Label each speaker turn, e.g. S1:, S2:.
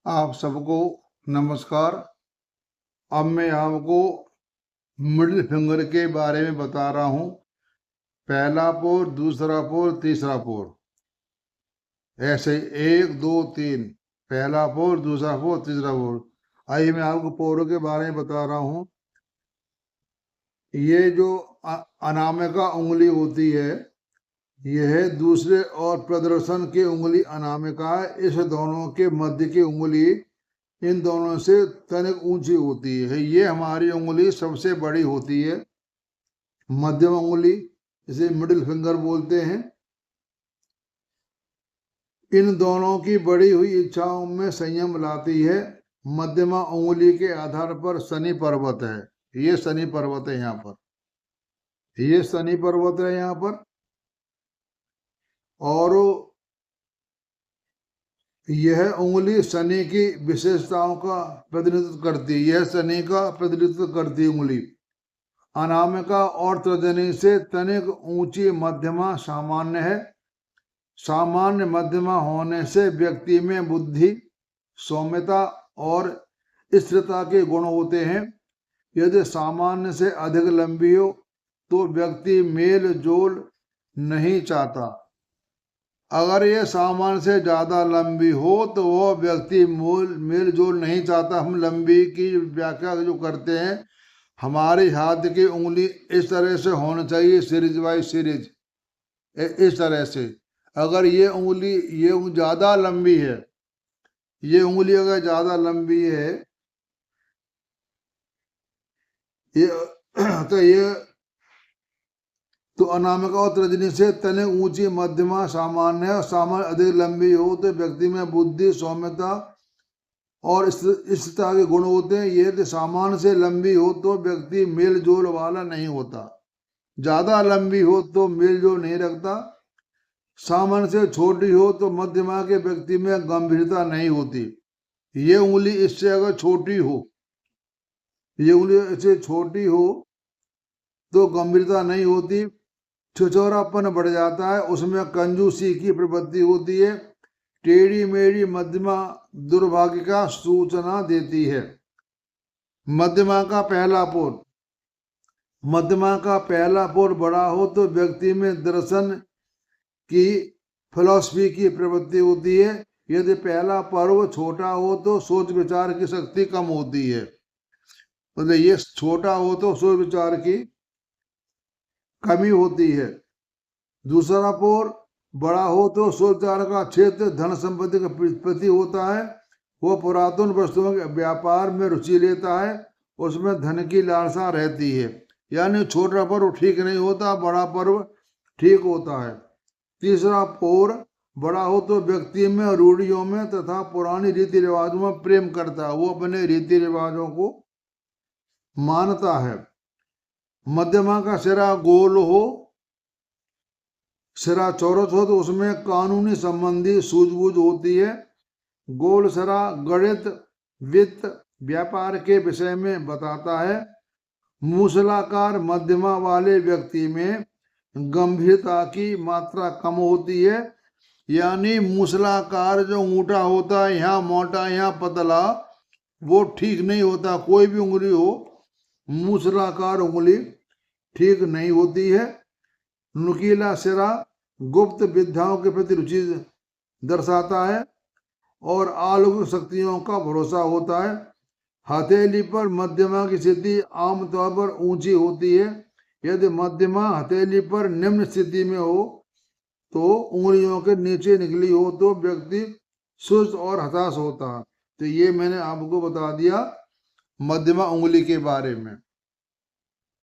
S1: आप सबको नमस्कार। अब मैं आपको मिडिल फिंगर के बारे में बता रहा हूँ। पहला पोर, दूसरा पोर, तीसरा पोर, ऐसे 1 2 3। पहला पोर, दूसरा पोर, तीसरा पोर। आइए मैं आपको पोरों के बारे में बता रहा हूँ। ये जो अनामिका उंगली होती है, यह दूसरे और प्रदर्शन की उंगली अनामिका है। इस दोनों के मध्य की उंगली इन दोनों से तनिक ऊंची होती है। ये हमारी उंगली सबसे बड़ी होती है, मध्यम उंगली, इसे मिडिल फिंगर बोलते हैं। इन दोनों की बढ़ी हुई इच्छाओं में संयम लाती है। मध्यमा उंगली के आधार पर शनि पर्वत है। ये शनि पर्वत है यहाँ पर, ये शनि पर्वत है यहाँ पर। और यह उंगली शनि की विशेषताओं का प्रतिनिधित्व करती है। यह शनि का प्रतिनिधित्व करती है उंगली। अनामिका और तर्जनी से तनिक ऊंची मध्यमा सामान्य है। सामान्य मध्यमा होने से व्यक्ति में बुद्धि, सौम्यता और स्थिरता के गुण होते हैं। यदि सामान्य से अधिक लंबी हो तो व्यक्ति मेल जोल नहीं चाहता। अगर ये सामान्य से ज्यादा लंबी हो तो वह व्यक्ति मेल जोल नहीं चाहता। हम लंबी की व्याख्या जो करते हैं, हमारे हाथ की उंगली इस तरह से होनी चाहिए, सीरीज बाई सीरीज, इस तरह से। अगर ये उंगली ज्यादा लंबी है, ये उंगली अगर ज्यादा लंबी है तो अनामिका और तर्जनी से तनिक ऊंची मध्यमा सामान्य है। सामान्य अधिक लंबी हो तो व्यक्ति में बुद्धि, सौम्यता और स्थिरता के गुण होते हैं। यदि सामान्य से लंबी हो तो व्यक्ति मेल जोल वाला नहीं होता। ज्यादा लंबी हो तो मेल जोल नहीं रखता। सामान्य से छोटी हो तो मध्यमा के व्यक्ति में गंभीरता नहीं होती। ये उंगली इससे अगर छोटी हो, ये उंगली इससे छोटी हो तो गंभीरता नहीं होती, छिछोरापन बढ़ जाता है, उसमें कंजूसी की प्रवृत्ति होती है। टेढ़ी मेढ़ी मध्यमा दुर्भाग्य का सूचना देती है। मध्यमा का पहला पोर, मध्यमा का पहला पोर बड़ा हो तो व्यक्ति में दर्शन की, फिलॉसफी की प्रवृत्ति होती है। यदि पहला पर्व छोटा हो तो सोच विचार की शक्ति कम होती है। मतलब ये छोटा हो तो सोच विचार की कमी होती है। दूसरा पोर बड़ा हो तो सोच विचार का क्षेत्र धन संपत्ति का प्रति होता है। वो पुरातन वस्तुओं के व्यापार में रुचि लेता है, उसमें धन की लालसा रहती है। यानी छोटा पर्व ठीक नहीं होता, बड़ा पर्व ठीक होता है। तीसरा पोर बड़ा हो तो व्यक्ति में रूढ़ियों में तथा पुरानी रीति रिवाजों में प्रेम करता है, वो अपने रीति रिवाजों को मानता है। मध्यमा का सिरा गोल हो, सिरा चौरस हो तो उसमें कानूनी संबंधी सूझबूझ होती है। गोल सिरा गणित, वित्त, व्यापार के विषय में बताता है। मूसलाकार मध्यमा वाले व्यक्ति में गंभीरता की मात्रा कम होती है। यानी मूसलाकार जो ऊंटा होता है, यहाँ मोटा यहाँ पतला, वो ठीक नहीं होता। कोई भी उंगली हो, मूसलाकार उंगली ठीक नहीं होती है। नुकीला सिरा गुप्त विद्याओं के प्रति रुचि दर्शाता है और अलौकिक शक्तियों का भरोसा होता है। हथेली पर मध्यमा की स्थिति आमतौर पर ऊंची होती है। यदि मध्यमा हथेली पर निम्न स्थिति में हो तो उंगलियों के नीचे निकली हो तो व्यक्ति सुस्त और हताश होता है। तो ये मैंने आपको बता दिया मध्यमा उंगली के बारे में।